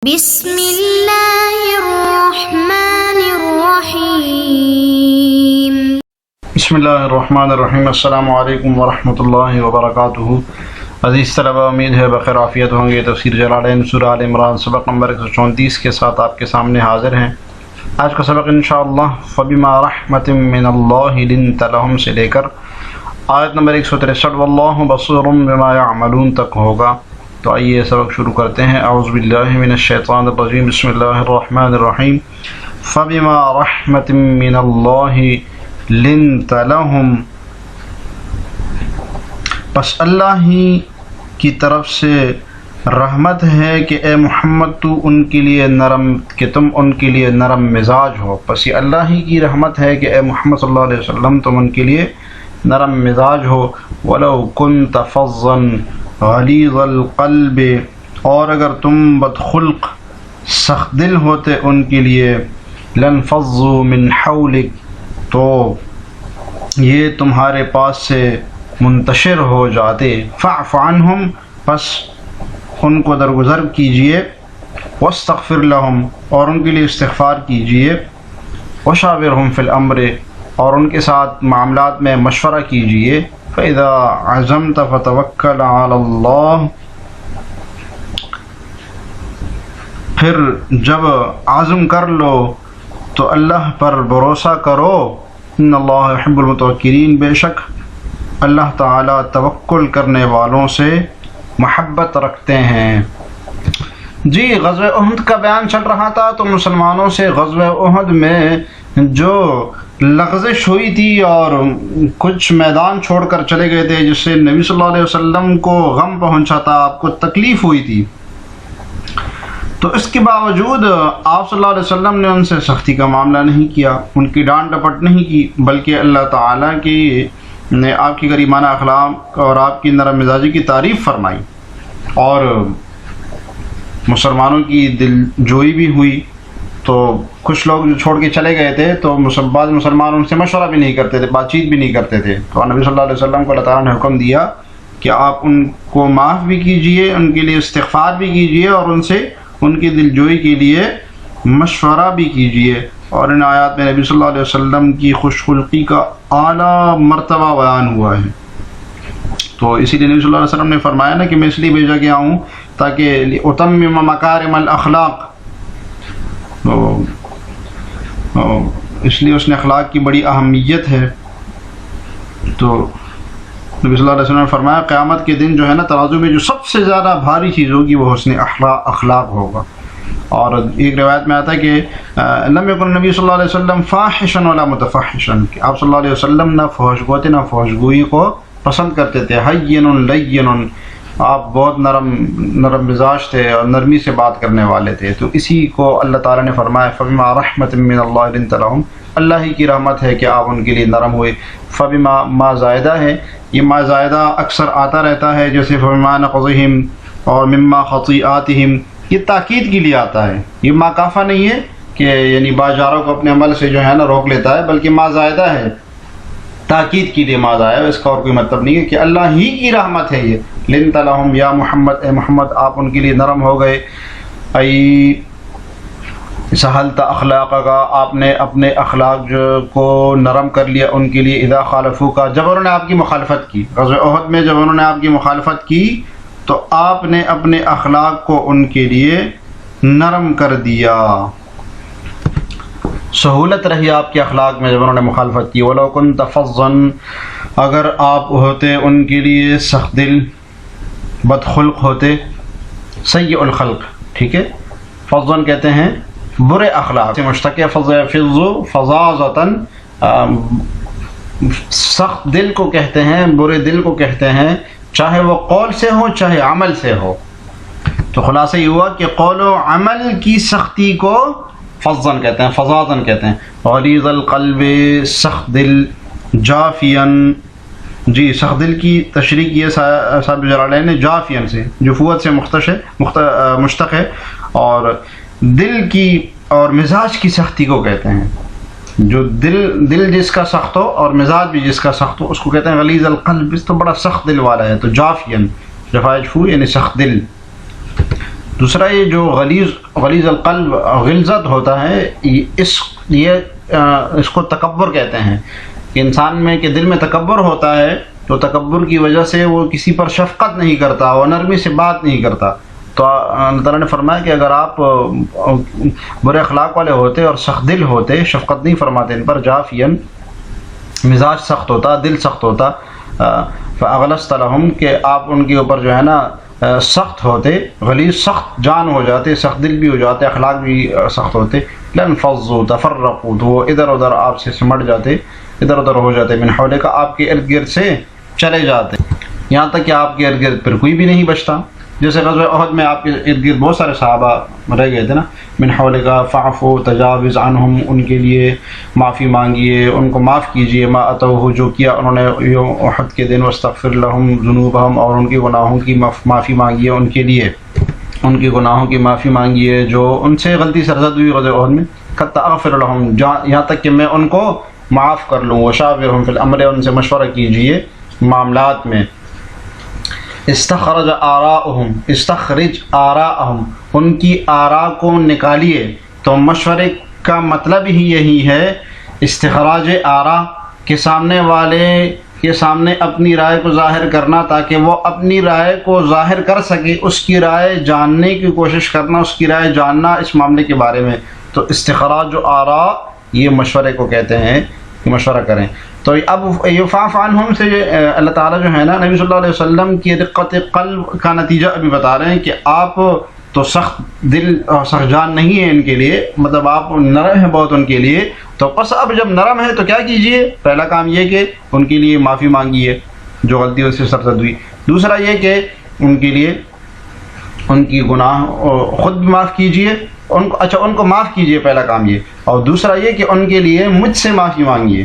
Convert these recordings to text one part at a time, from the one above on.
بسم اللہ الرحمن الرحیم۔ بسم اللہ الرحمن الرحیم۔ السلام علیکم ورحمۃ اللہ وبرکاتہ۔ عزیز طلبہ، امید ہے بخیر عافیت ہوں گے۔ تفسیر جلالین سورہ آل عمران سبق نمبر 134 کے ساتھ آپ کے سامنے حاضر ہیں۔ آج کا سبق انشاءاللہ فبما رحمۃ من اللہ لنت لہم سے لے کر آیت نمبر 163 واللہ بصیر بما یعملون تک ہوگا۔ تو آئیے سبق شروع کرتے ہیں۔ اعوذ باللہ من الشیطان الرجیم، بسم اللہ الرحمن الرحیم۔ فبما رحمۃ من اللہ لنت لہم، پس اللہ ہی کی طرف سے رحمت ہے کہ اے محمد تو ان کے لیے نرم، کہ تم ان کے لیے نرم مزاج ہو۔ پس یہ اللہ ہی کی رحمت ہے کہ اے محمد صلی اللہ علیہ وسلم تم ان کے لیے نرم مزاج ہو۔ وَلَوْ كُنْتَ فَظًّا غلیظ القلب، اور اگر تم بدخلق سخت دل ہوتے ان کے لیے، لَانْفَضُّوا مِنْ حَوْلِكَ، تو یہ تمہارے پاس سے منتشر ہو جاتے۔ فَاعْفُ عَنْهُمْ، پس ان کو درگزر کیجئے۔ وَاسْتَغْفِرْ لَهُمْ، اور ان کے لیے استغفار کیجئے۔ وَشَاوِرْهُمْ فِي الْأَمْرِ، اور ان کے ساتھ معاملات میں مشورہ کیجئے۔ فَإِذَا عَزَمْتَ فَتَوَكَّلْ عَلَى اللَّهِ، پھر جب عزم کر لو تو اللہ پر بھروسہ کرو۔ ان اللہ يحب المتوکلین، بے شک اللہ تعالی توکل کرنے والوں سے محبت رکھتے ہیں۔ جی، غزوہ احد کا بیان چل رہا تھا، تو مسلمانوں سے غزوہ احد میں جو لغزش ہوئی تھی اور کچھ میدان چھوڑ کر چلے گئے تھے، جس سے نبی صلی اللہ علیہ وسلم کو غم پہنچا تھا، آپ کو تکلیف ہوئی تھی، تو اس کے باوجود آپ صلی اللہ علیہ وسلم نے ان سے سختی کا معاملہ نہیں کیا، ان کی ڈانٹ ڈپٹ نہیں کی، بلکہ اللہ تعالیٰ نے آپ کی غریبانہ اخلاق اور آپ کی نرم مزاجی کی تعریف فرمائی، اور مسلمانوں کی دل جوئی بھی ہوئی۔ تو کچھ لوگ جو چھوڑ کے چلے گئے تھے، تو بعض مسلمان ان سے مشورہ بھی نہیں کرتے تھے، بات چیت بھی نہیں کرتے تھے، تو نبی صلی اللہ علیہ وسلم کو اللہ تعالیٰ نے حکم دیا کہ آپ ان کو معاف بھی کیجئے، ان کے لیے استغفار بھی کیجئے، اور ان سے ان کی دل جوئی کے لیے مشورہ بھی کیجئے۔ اور ان آیات میں نبی صلی اللہ علیہ وسلم کی خوش خلقی کا اعلیٰ مرتبہ بیان ہوا ہے۔ تو اسی لیے نبی صلی اللہ علیہ وسلم نے فرمایا نا کہ میں اس لیے بھیجا گیا ہوں تاکہ اتمم مکارم الاخلاق، تو اس لیے اس نے اخلاق کی بڑی اہمیت ہے۔ تو نبی صلی اللہ علیہ وسلم نے فرمایا قیامت کے دن جو ہے نا، ترازو میں جو سب سے زیادہ بھاری چیز ہوگی وہ حسن اخلاق ہوگا۔ اور ایک روایت میں آتا ہے کہ لم یکن نبی صلی اللہ علیہ وسلم فاحشا ولا متفحشا، کہ آپ صلی اللہ علیہ وسلم نہ فحش گو تھے، نہ فحش گوئی کو پسند کرتے تھے۔ حین لین، آپ بہت نرم مزاج تھے اور نرمی سے بات کرنے والے تھے۔ تو اسی کو اللہ تعالیٰ نے فرمایا فبما رحمۃ من اللہ لنت لہم، اللہ ہی کی رحمت ہے کہ آپ ان کے لیے نرم ہوئے۔ فبما ما زائدہ ہے، یہ ما زائدہ اکثر آتا رہتا ہے، جیسے فبما نقضہم اور مما خطیئاتہم، یہ تاکید کے لیے آتا ہے، یہ ما کافہ نہیں ہے کہ یعنی باجاروں کو اپنے عمل سے جو ہے نا روک لیتا ہے، بلکہ ما زائدہ ہے، تاکید کے لیے ما زائدہ ہے، اس کا اور کوئی مطلب نہیں ہے کہ اللہ ہی کی رحمت ہے یہ۔ لنت لہم، یا محمد، اے محمد آپ ان کے لیے نرم ہو گئے۔ ای سہلت اخلاق کا، آپ نے اپنے اخلاق کو نرم کر لیا ان کے لیے۔ اذا خالفوا کا، جب انہوں نے آپ کی مخالفت کی، غزوہ احد میں جب انہوں نے آپ کی مخالفت کی تو آپ نے اپنے اخلاق کو ان کے لیے نرم کر دیا، سہولت رہی آپ کے اخلاق میں جب انہوں نے مخالفت کی۔ وَلَوْ كُنْتَ فَظًّا، اگر آپ ہوتے ان کے لیے سخت دل، بدخلق ہوتے، سیء الخلق، ٹھیک ہے، فظًّا کہتے ہیں برے اخلاق سے مشتق ہے، فظ فظاظۃً، سخت دل کو کہتے ہیں، برے دل کو کہتے ہیں، چاہے وہ قول سے ہو چاہے عمل سے ہو۔ تو خلاصہ یہ ہوا کہ قول و عمل کی سختی کو فظًا کہتے ہیں، فظاظًا کہتے ہیں۔ غلیظ القلب، سخت دل، جافیاً، جی سخت دل کی تشریح کی ہے صاحب جلالین نے جافیاً سے، جو فوت سے مشتق ہے، اور دل کی اور مزاج کی سختی کو کہتے ہیں، جو دل جس کا سخت ہو اور مزاج بھی جس کا سخت ہو اس کو کہتے ہیں غلیظ القلب، اس تو بڑا سخت دل والا ہے۔ تو جافیاً، جفا جفو یعنی سخت دل۔ دوسرا یہ جو غلیظ القلب غلظت ہوتا ہے، اس کو تکبر کہتے ہیں، کہ انسان میں کہ دل میں تکبر ہوتا ہے، تو تکبر کی وجہ سے وہ کسی پر شفقت نہیں کرتا، وہ نرمی سے بات نہیں کرتا. تو اللہ تعالیٰ نے فرمایا کہ اگر آپ برے اخلاق والے ہوتے اور سخت دل ہوتے، شفقت نہیں فرماتے ان پر، جافین مزاج سخت ہوتا، دل سخت ہوتا، فاغلظت لهم، کہ آپ ان کے اوپر جو ہے نا سخت ہوتے، غلیظ سخت جان ہو جاتے، سخت دل بھی ہو جاتے، اخلاق بھی سخت ہوتے، لانفضوا تفرقوا، تو وہ ادھر ادھر آپ سے سمٹ جاتے، ادھر ادھر ہو جاتے، من حولک، آپ کے ارد گرد سے چلے جاتے، یہاں تک کہ آپ کے ارد گرد پھر کوئی بھی نہیں بچتا. جیسے غزوہ احد میں آپ کے ارد گرد بہت سارے صحابہ رہ گئے تھے نا، من حولک فاعف تجاوز عنہم، ان کے لیے معافی مانگیے، ان کو معاف کیجیے، ما اتوہ، جو کیا انہوں نے یوم احد کے دن، واستغفر لہم ذنوبہم، اور ان کے گناہوں کی معافی مانگیے ان کے لیے، ان کے گناہوں کی معافی مانگیے جو ان سے غلطی سرزد ہوئی غزوہ احد میں، حتی اغفر لہم، یہاں تک کہ میں ان کو معاف کر لوں، وشاورہم فی الامر، ان سے مشورہ کیجیے معاملات میں. استخرج آراءہم، ان کی آراء کو نکالیے. تو مشورے کا مطلب ہی یہی ہے، استخراج آراء، کے سامنے والے کے سامنے اپنی رائے کو ظاہر کرنا، تاکہ وہ اپنی رائے کو ظاہر کر سکے، اس کی رائے جاننے کی کوشش کرنا، اس کی رائے جاننا اس معاملے کے بارے میں. تو استخراج آراء یہ مشورے کو کہتے ہیں کہ مشورہ کریں. تو اب یفعف عنہم سے اللہ تعالیٰ جو ہے نا نبی صلی اللہ علیہ وسلم کی رقت قلب کا نتیجہ ابھی بتا رہے ہیں کہ آپ تو سخت دل اور سخت جان نہیں ہے ان کے لیے، مطلب آپ نرم ہیں بہت ان کے لیے. تو بس اب جب نرم ہے تو کیا کیجئے؟ پہلا کام یہ کہ ان کے لیے معافی مانگیے جو غلطی سے سرزد ہوئی. دوسرا یہ کہ ان کے لیے ان کی گناہ خود بھی معاف کیجئے، ان کو معاف کیجئے، پہلا کام یہ. اور دوسرا یہ کہ ان کے لیے مجھ سے معافی مانگیے،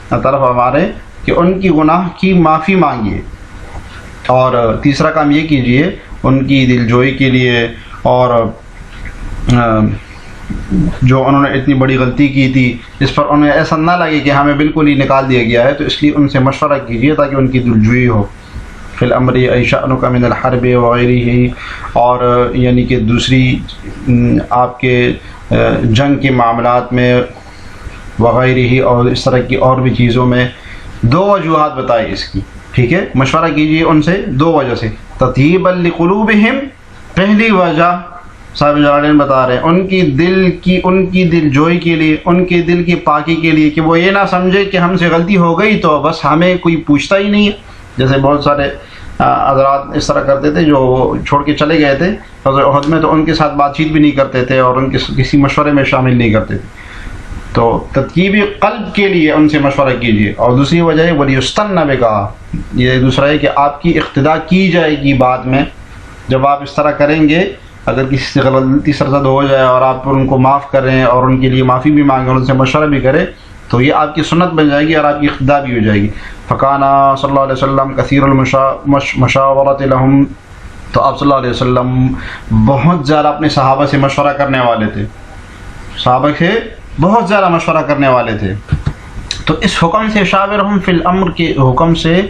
اللہ تعالیٰ ہمارے کہ ان کی گناہ کی معافی مانگیے. اور تیسرا کام یہ کیجئے ان کی دلجوئی کے لیے، اور جو انہوں نے اتنی بڑی غلطی کی تھی اس پر انہیں ایسا نہ لگے کہ ہمیں بالکل ہی نکال دیا گیا ہے، تو اس لیے ان سے مشورہ کیجئے تاکہ ان کی دلجوئی ہو. فی الامر ای شأنک من الحرب وغیرہ، اور یعنی کہ دوسری آپ کے جنگ کے معاملات میں، وغیرہ، اور اس طرح کی اور بھی چیزوں میں. دو وجوہات بتائے اس کی، ٹھیک ہے؟ مشورہ کیجئے ان سے دو وجہ سے. تطیبا لقلوبہم، پہلی وجہ صاحب جلالین بتا رہے ہیں ان کی دل جوئی کے لیے، ان کے دل کی پاکی کے لیے، کہ وہ یہ نہ سمجھے کہ ہم سے غلطی ہو گئی تو بس ہمیں کوئی پوچھتا ہی نہیں ہے. جیسے بہت سارے حضرات اس طرح کرتے تھے جو چھوڑ کے چلے گئے تھے غزوہ احد میں، تو ان کے ساتھ بات چیت بھی نہیں کرتے تھے اور ان کے کسی مشورے میں شامل نہیں کرتے تھے. تو تطیب قلب کے لیے ان سے مشورہ کیجیے. اور دوسری وجہ ہے ولیستن بک، یہ دوسرا ہے کہ آپ کی اقتداء کی جائے گی بعد میں. جب آپ اس طرح کریں گے، اگر کسی سے غلطی سرزد ہو جائے اور آپ ان کو معاف کریں اور ان کے لیے معافی بھی مانگیں اور ان سے مشورہ بھی کریں، تو یہ آپ کی سنت بن جائے گی اور آپ کی اقتداء بھی ہو جائے گی. فکانا صلی اللہ علیہ وسلم کثیر المشاورۃ لہم، تو آپ صلی اللہ علیہ وسلم بہت زیادہ اپنے صحابہ سے مشورہ کرنے والے تھے، صحابہ سے بہت زیادہ مشورہ کرنے والے تھے. تو اس حکم سے شاورہم فی الامر کے حکم سے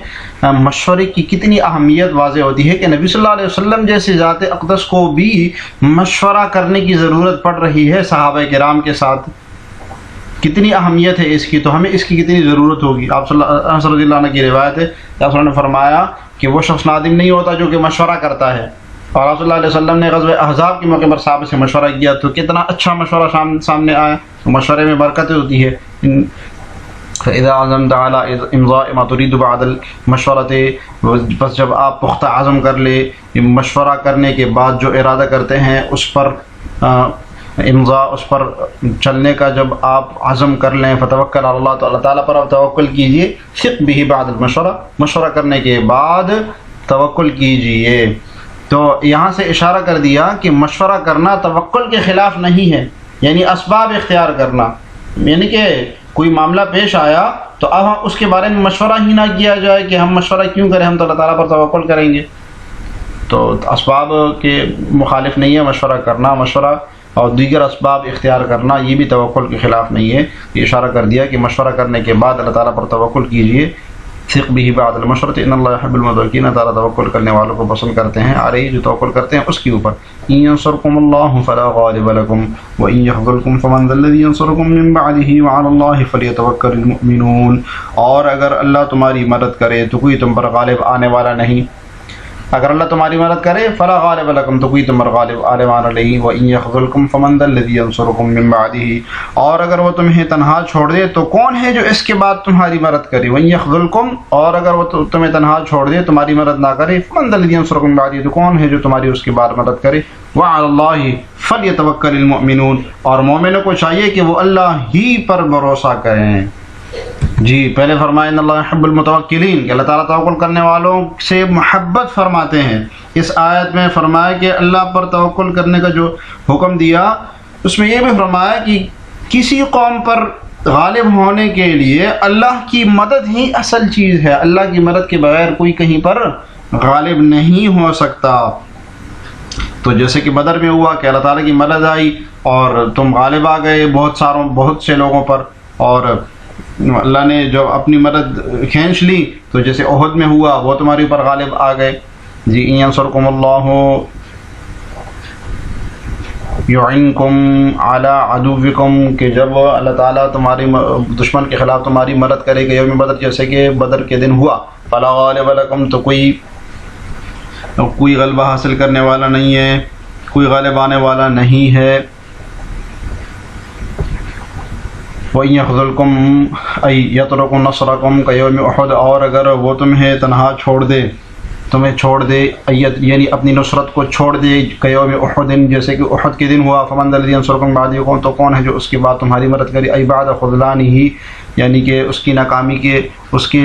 مشورے کی کتنی اہمیت واضح ہوتی ہے کہ نبی صلی اللہ علیہ وسلم جیسے ذات اقدس کو بھی مشورہ کرنے کی ضرورت پڑ رہی ہے صحابہ کرام کے ساتھ. کتنی اہمیت ہے اس کی، تو ہمیں اس کی کتنی ضرورت ہوگی. آپ صلی اللہ عنہ کی روایت ہے کہ آپ صلی اللہ علیہ وسلم نے فرمایا کہ وہ شخص نادم نہیں ہوتا جو کہ مشورہ کرتا ہے. اور آپ صلی اللہ علیہ وسلم نے غزوہ احزاب کے موقع پر صحابہ سے مشورہ کیا تو کتنا اچھا مشورہ سامنے آیا. مشورے میں برکت ہوتی ہے. فَإِذَا عَزَمْتَ عَلَىٰ إِمْضَاءِ مَا تُرِيدُ بَعْدَ الْمَشْوَرَةِ، بس جب آپ پختہ عزم کر لے مشورہ کرنے کے بعد جو ارادہ کرتے ہیں اس پر امضاء، اس پر چلنے کا جب آپ عزم کر لیں، فتوکل علی اللہ، تو اللہ تعالیٰ پر آپ توکل کیجئے. ثق بہ بعد المشورہ، مشورہ کرنے کے بعد توکل کیجئے. تو یہاں سے اشارہ کر دیا کہ مشورہ کرنا توکل کے خلاف نہیں ہے، یعنی اسباب اختیار کرنا، یعنی کہ کوئی معاملہ پیش آیا تو اب ہم اس کے بارے میں مشورہ ہی نہ کیا جائے کہ ہم مشورہ کیوں کریں، ہم تو اللہ تعالیٰ پر توکل کریں گے. تو اسباب کے مخالف نہیں ہے مشورہ کرنا. مشورہ اور دیگر اسباب اختیار کرنا یہ بھی توکل کے خلاف نہیں ہے. یہ اشارہ کر دیا کہ مشورہ کرنے کے بعد اللہ تعالیٰ پر توکل کیجئے. ثق به بعد المشرط ان اللہ يحب المتوکلین، تعالیٰ توکل کرنے والوں کو پسند کرتے ہیں، علیہ جو توکل کرتے ہیں اس کے اوپر. ان ینصرکم اللہ فلا غالب لکم وان یخذلکم فمن ذا الذی ینصرکم من بعدہ وعلی اللہ فلیتوکل المؤمنون. اور اگر اللہ تمہاری مدد کرے تو کوئی تم پر غالب آنے والا نہیں. اگر اللہ تمہاری مدد کرے فلا غالب لکم تو کوئی تم پر غالب آنے والا نہیں. وان یخذلکم فمن ذا الذی ینصرکم من بعدہ، اور اگر وہ تمہیں تنہا چھوڑ دے تو کون ہے جو اس کے بعد تمہاری مدد کرے. وان یخذلکم، اور اگر وہ تمہیں تنہا چھوڑ دے تمہاری مدد نہ کرے، فمن ذا الذی ینصرکم من بعدہ تو کون ہے جو تمہاری اس کے بعد مدد کرے. وعلی اللہ فلیتوکل المؤمنون، اور مومنوں کو چاہیے کہ وہ اللہ ہی پر بھروسہ کریں. جی پہلے فرمایا ان اللہ يحب المتوکلین کہ اللہ تعالیٰ توکل کرنے والوں سے محبت فرماتے ہیں. اس آیت میں فرمایا کہ اللہ پر توکل کرنے کا جو حکم دیا اس میں یہ بھی فرمایا کہ کسی قوم پر غالب ہونے کے لیے اللہ کی مدد ہی اصل چیز ہے. اللہ کی مدد کے بغیر کوئی کہیں پر غالب نہیں ہو سکتا. تو جیسے کہ بدر میں ہوا کہ اللہ تعالیٰ کی مدد آئی اور تم غالب آ گئے بہت سے لوگوں پر، اور اللہ نے جو اپنی مدد کھینچ لی. تو جیسے احد میں ہوا وہ تمہارے اوپر غالب آ گئے. جی ان ینصرکم اللہ یعنکم علی عدوکم، کہ جب اللہ تعالیٰ تمہاری دشمن کے خلاف تمہاری مدد کرے گا یوم بدر، جیسے کہ بدر کے دن ہوا. فلا غالب لکم تو کوئی غلبہ حاصل کرنے والا نہیں ہے، کوئی غالب آنے والا نہیں ہے. وَإِن يَخْذُلْكُمْ أَيْ يَتْرُكُ نَصْرَكُمْ كَيَوْمِ أُحُدٍ، اور اگر وہ تمہیں تنہا چھوڑ دے یعنی اپنی نصرت کو چھوڑ دے كَيَوْمِ أُحُدٍ، جیسے کہ احد کے دن ہوا. فَمَن ذَا الَّذِي يَنصُرُكُم بَعْدَهُ، تو کون ہے جو اس کے بعد تمہاری مدد کرے. أَيْ بَعْدَ خُذْلَانِهِ، یعنی کہ اس کی ناکامی کے، اس کی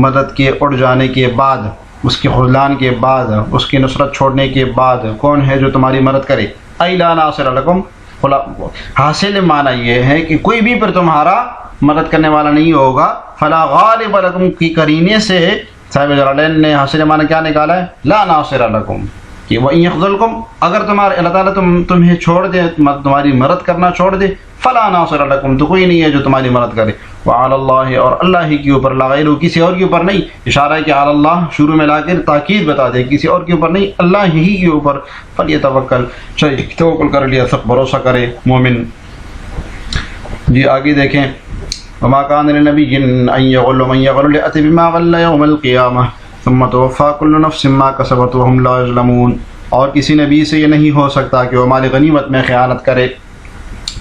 مدد کے اڑ جانے کے بعد، اس کے خذلان کے بعد، اس کی نصرت چھوڑنے کے بعد کون ہے جو تمہاری مدد کرے. أَيْ لَا نَاصِرَ لَكُمْ، حاصل معنی یہ ہے کہ کوئی بھی پر تمہارا مدد کرنے والا نہیں ہوگا. فلا غالب لکم کی قرینے سے صاحب جلالین نے حاصل معنی کیا نکالا ہے؟ لا ناصر لکم، کہ وَإِن يَخْذُلْكُمْ، اگر تمہارے اللہ تعالیٰ تمہیں چھوڑ دے، تمہاری مدد کرنا چھوڑ دے، فلا ناصر لکم تو کوئی نہیں ہے جو تمہاری مدد کرے. وعلی اللہ، اور اللہ ہی کے اوپر، لا غیر، کسی اور کے اوپر نہیں. اشارہ ہے کہ علی اللہ شروع میں لا کر تاکید بتا دے، کسی اور کے اوپر نہیں، اللہ ہی کے اوپر. فلیتوکل، چاہیے توکل کر لیا، سب بھروسہ کرے مومن. جی آگے دیکھیں. وما كان لنبي ان يغل من يغل يأتي بما غل يوم القيامة ثم توفى كل نفس ما كسبت وهم لا يظلمون، اور کسی نبی سے یہ نہیں ہو سکتا کہ وہ مال غنیمت میں خیانت کرے.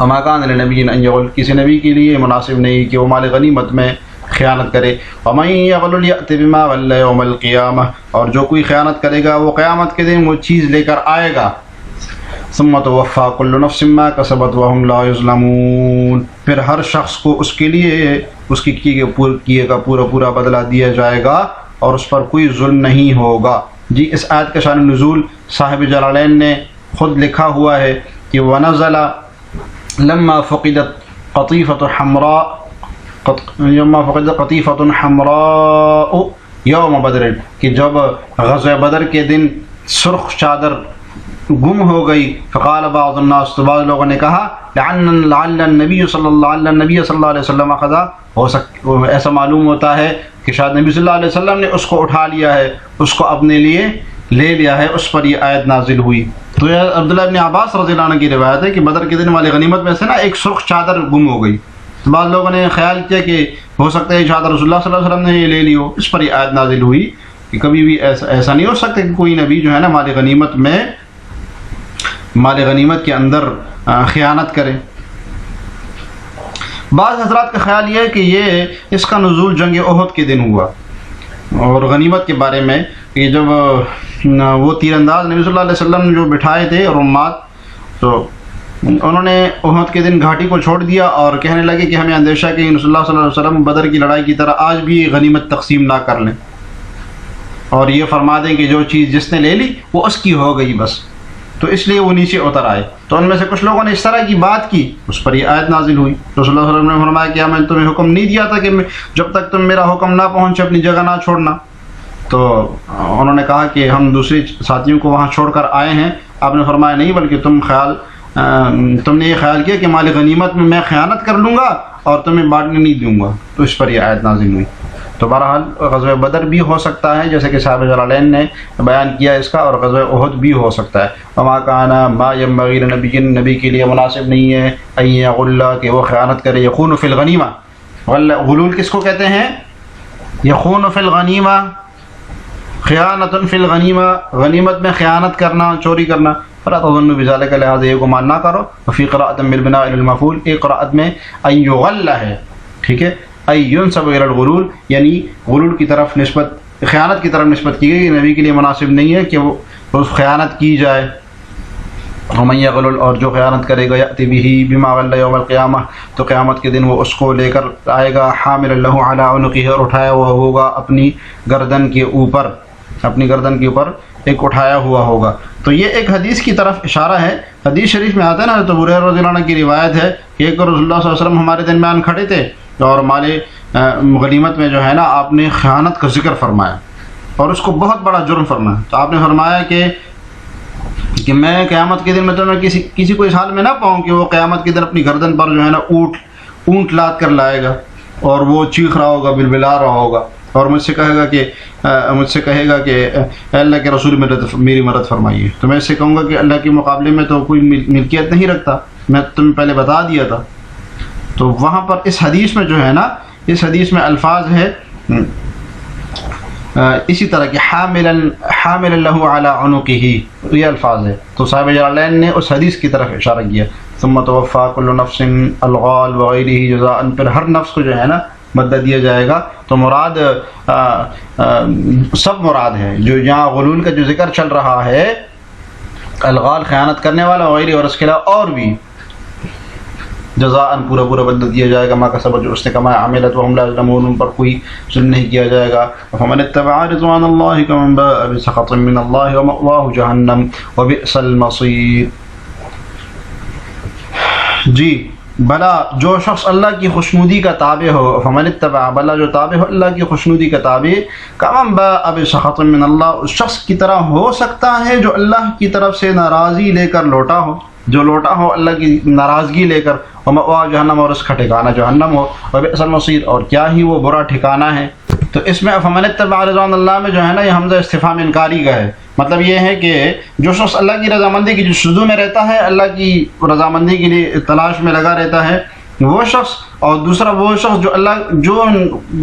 وما كان لنبي ان يغل، کسی نبی کے لیے مناسب نہیں کہ وہ مال غنیمت میں خیانت کرے. ومن يغل يأتي بما غل يوم القيامة، اور جو کوئی خیانت کرے گا وہ قیامت کے دن وہ چیز لے کر آئے گا. ثم توفى كل نفس ما كسبت وهم لا يظلمون، پھر ہر شخص کو اس کے لیے اس کی کیے کا پورا بدلہ دیا جائے گا اور اس پر کوئی ظلم نہیں ہوگا. جی اس آیت کا شان نزول صاحب جلالین نے خود لکھا ہوا ہے کہ ونزل لما فقدت قطیفة حمراء یوم بدر، کہ جب غزوہ بدر کے دن سرخ چادر گم ہو گئی. فقال بعض الناس، تو بعض لوگوں نے کہا لعل النبی صلی اللہ علیہ وسلم اخذا، ایسا معلوم ہوتا ہے کہ شاید نبی صلی اللہ علیہ وسلم نے اس کو اٹھا لیا ہے، اس کو اپنے لیے لے لیا ہے، اس پر یہ آیت نازل ہوئی. تو یہ عبداللہ ابن عباس رضی اللہ عنہ کی روایت ہے کہ بدر کے دن والی غنیمت میں سے نا ایک سرخ چادر گم ہو گئی. تو بعض لوگوں نے خیال کیا کہ ہو سکتا ہے چادر رسول اللہ صلی اللہ علیہ وسلم نے یہ لے لی ہو، اس پر یہ آیت نازل ہوئی کہ کبھی بھی ایسا نہیں ہو سکتا کہ کوئی نبی جو ہے نا مال غنیمت کے اندر خیانت کرے. بعض حضرات کا خیال یہ ہے کہ یہ اس کا نزول جنگ احد کے دن ہوا، اور غنیمت کے بارے میں کہ جب وہ تیر انداز نبی صلی اللہ علیہ وسلم جو بٹھائے تھے رومات، تو انہوں نے احد کے دن گھاٹی کو چھوڑ دیا اور کہنے لگے کہ ہمیں اندیشہ کہ رسول اللہ صلی اللہ علیہ وسلم بدر کی لڑائی کی طرح آج بھی غنیمت تقسیم نہ کر لیں، اور یہ فرما دیں کہ جو چیز جس نے لے لی وہ اس کی ہو گئی بس. تو اس لیے وہ نیچے اتر آئے. تو ان میں سے کچھ لوگوں نے اس طرح کی بات کی، اس پر یہ آیت نازل ہوئی. رسول اللہ صلی اللہ علیہ وسلم نے فرمایا کہ میں نے تمہیں حکم نہیں دیا تھا کہ جب تک تم میرا حکم نہ پہنچے اپنی جگہ نہ چھوڑنا. تو انہوں نے کہا کہ ہم دوسرے ساتھیوں کو وہاں چھوڑ کر آئے ہیں. آپ نے فرمایا نہیں، بلکہ تم نے یہ خیال کیا کہ مال غنیمت میں خیانت کر لوں گا اور تمہیں بانٹنے نہیں دوں گا. تو اس پر یہ آیت نازل ہوئی. تو بہرحال غزوہ بدر بھی ہو سکتا ہے جیسے کہ صاحب جلالین نے بیان کیا اس کا، اور غزوہ احد بھی ہو سکتا ہے۔ وما کان ما ينبغي لنبی، نبی کے لیے مناسب نہیں ہے ان یغل کہ وہ خیانت کرے، یخون فی الغنیمہ، غلول کس کو کہتے ہیں؟ یخون فی الغنیمہ، خیانت فی الغنیمہ، غنیمت میں خیانت کرنا، چوری کرنا۔ فلا تظنوا بذلك، لہذا یہ گمان نہ کرو۔ وفی قراءۃ بالبناء للمفعول، ایک قراءت میں ان یغل ہے، ٹھیک ہے، ان ينسب الى الغلول، یعنی غلول کی طرف نسبت، خیانت کی طرف نسبت کی گئی، نبی کے لیے مناسب نہیں ہے کہ وہ خیانت کی جائے۔ ومن یغلل، اور جو خیانت کرے گا، یأتی بہ بما غل یوم القیامہ، تو قیامت کے دن وہ اس کو لے کر آئے گا، حامل له علی عنقہ، اور اٹھایا ہوا ہوگا اپنی گردن کے اوپر، اپنی گردن کے اوپر ایک اٹھایا ہوا ہوگا۔ تو یہ ایک حدیث کی طرف اشارہ ہے۔ حدیث شریف میں آتا ہے نا، تو ابو ہریرہ رضی اللہ عنہ کی روایت ہے کہ ایک رسول اللہ صلی اللہ علیہ وسلم ہمارے درمیان کھڑے تھے اور ہمارے غنیمت میں جو ہے نا آپ نے خیانت کا ذکر فرمایا اور اس کو بہت بڑا جرم فرمایا۔ تو آپ نے فرمایا کہ میں قیامت کے دن میں تو میں کسی کو اس حال میں نہ پاؤں کہ وہ قیامت کے دن اپنی گردن پر جو ہے نا اونٹ لاد کر لائے گا اور وہ چیخ رہا ہوگا، بلبلا رہا ہوگا اور مجھ سے کہے گا کہ اے اللہ کے رسول میری مدد فرمائیے۔ تو میں اس سے کہوں گا کہ اللہ کے مقابلے میں تو کوئی ملکیت نہیں رکھتا، میں تمہیں پہلے بتا دیا تھا۔ تو وہاں پر اس حدیث میں جو ہے نا، اس حدیث میں الفاظ ہے اسی طرح کہ حامل له علی عنقہ، یہ الفاظ ہے۔ تو صاحب جلالین نے اس حدیث کی طرف اشارہ کیا، ثم توفی کل نفس الغال وغیرہ جزاء، پھر ہر نفس کو جو ہے نا بدلہ دیا جائے گا۔ تو مراد سب مراد ہے، جو یہاں غلول کا جو ذکر چل رہا ہے، الغال خیانت کرنے والا وغیرہ، اور اس کے علاوہ اور بھی جزاء پورا بدلہ دیا جائے گا، ما کسبت، جو اس نے کمایا، عملت وهم لا يظلمون، ان پر کوئی ظلم نہیں کیا جائے گا۔ فمن اتبع رضوان اللہ كمن باء بسخط من اللہ ومأواه جہنم وبئس المصیر۔ جی بلا جو شخص اللہ کی خوشنودی کا تابع ہو، فمن اتبع، بلا جو تابع ہو اللہ کی خوشنودی کا تابع، کمن باء بسخط من اللہ، اس شخص کی طرح ہو سکتا ہے جو اللہ کی طرف سے ناراضی لے کر لوٹا ہو، جو لوٹا ہو اللہ کی ناراضگی لے کر، ومأواه جہنم، اور اس کا ٹھکانہ جہنم ہو، وبئس المصیر، اور کیا ہی وہ برا ٹھکانہ ہے۔ تو اس میں فمن اتبع رضوان اللہ میں جو ہے نا یہ حمزہ استفہام انکاری کا ہے، مطلب یہ ہے کہ جو شخص اللہ کی رضامندی کی جستجو میں رہتا ہے، اللہ کی رضامندی کے لیے تلاش میں لگا رہتا ہے، وہ شخص، اور دوسرا وہ شخص جو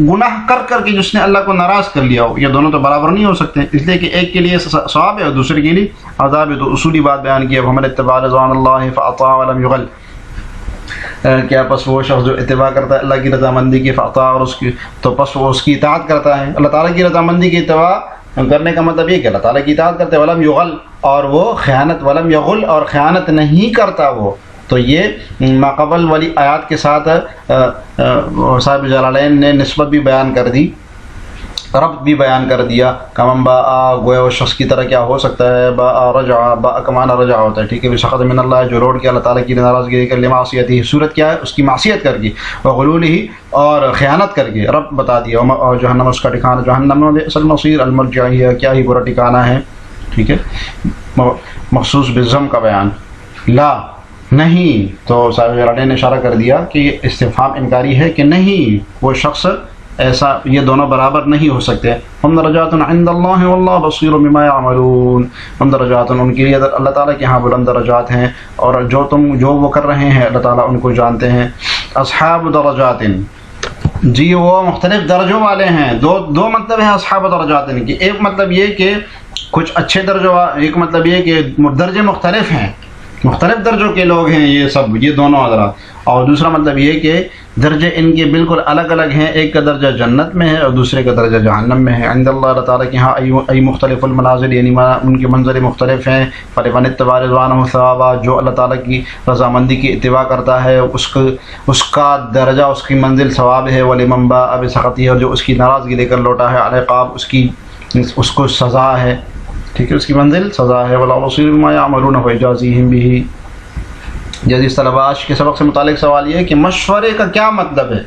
گناہ کر کے جس نے اللہ کو ناراض کر لیا ہو، یہ دونوں تو برابر نہیں ہو سکتے، اس لیے کہ ایک کے لیے ثواب ہے اور دوسرے کے لیے عذاب ہے۔ تو اصولی بات بیان کی ہے، فمن اتبع رضوان اللہ فاطاع ولم یغل، کیا پس وہ شخص جو اتباع کرتا ہے اللہ کی رضامندی کی، فاطاع، اور اس کی، تو پس وہ اس کی اطاعت کرتا ہے۔ اللہ تعالیٰ کی رضامندی کی اتباع کرنے کا مطلب یہ کہ اللہ تعالیٰ کی اطاعت کرتے، ولم یغل، اور وہ خیانت، ولم یغل، اور خیانت نہیں کرتا وہ۔ تو یہ ماقبل والی آیات کے ساتھ صاحب جلالین نے نسبت بھی بیان کر دی، ربط بھی بیان کر دیا۔ کمن باء، گویا اس شخص کی طرح کیا ہو سکتا ہے، باء رجع، باء کا معنی رجع ہوتا ہے، ٹھیک ہے، بسخط من اللہ، جو لوٹ کے اللہ تعالیٰ کی ناراضگی لے کر، لمعصیتہ، صورت کیا ہے اس کی معصیت کر کے، وغلولہ، اور خیانت کر کے، رب بتا دیا، اور جہنم، اس کا ٹھکانہ جہنم، وبئس المصیر، المرجع، کیا ہی برا ٹھکانہ ہے، ٹھیک ہے، مخصوص بالضم کا بیان، لا، نہیں۔ تو صاحب جلالین نے اشارہ کر دیا کہ یہ استفہام انکاری ہے کہ نہیں، وہ شخص ایسا، یہ دونوں برابر نہیں ہو سکتے۔ ہم درجات عند اللہ واللہ بصیر بما یعملون، ہم درجات، ان کے لیے اللہ تعالیٰ کے ہاں بلند درجات ہیں، اور جو وہ کر رہے ہیں اللہ تعالیٰ ان کو جانتے ہیں۔ اصحاب درجات، جی وہ مختلف درجوں والے ہیں۔ دو مطلب ہیں اصحاب درجات کی، ایک مطلب یہ کہ کچھ اچھے درجوں، ایک مطلب یہ کہ درجے مختلف ہیں، مختلف درجوں کے لوگ ہیں یہ سب، یہ دونوں حضرات، اور دوسرا مطلب یہ کہ درجے ان کے بالکل الگ الگ ہیں، ایک کا درجہ جنت میں ہے اور دوسرے کا درجہ جہنم میں ہے۔ عند اللہ تعالیٰ کے ہاں ای مختلف المنازل، یعنی ان کے منظر مختلف ہیں۔ فمن اتبع رضوانہ ثوابا، جو اللہ تعالیٰ کی رضامندی کی اتباع کرتا ہے اس کا درجہ، اس کی منزل ثواب ہے۔ ولمن باء بسخطہ، اور جو اس کی ناراضگی لے کر لوٹا ہے، العقاب، اس کو سزا ہے، ٹھیک ہے، اس کی منزل سزا ہے۔ واللہ بصیر بما یعملون فیجازیہم بہ۔ جدید طلباء کے سبق سے متعلق سوال یہ ہے کہ مشورے کا کیا مطلب ہے؟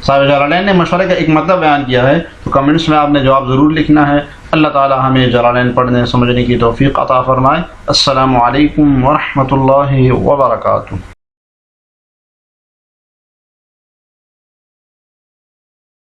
صاحب جلالین نے مشورے کا ایک مطلب بیان کیا ہے، تو کمنٹس میں آپ نے جواب ضرور لکھنا ہے۔ اللہ تعالی ہمیں جلالین پڑھنے سمجھنے کی توفیق عطا فرمائے۔ السلام علیکم ورحمۃ اللہ وبرکاتہ۔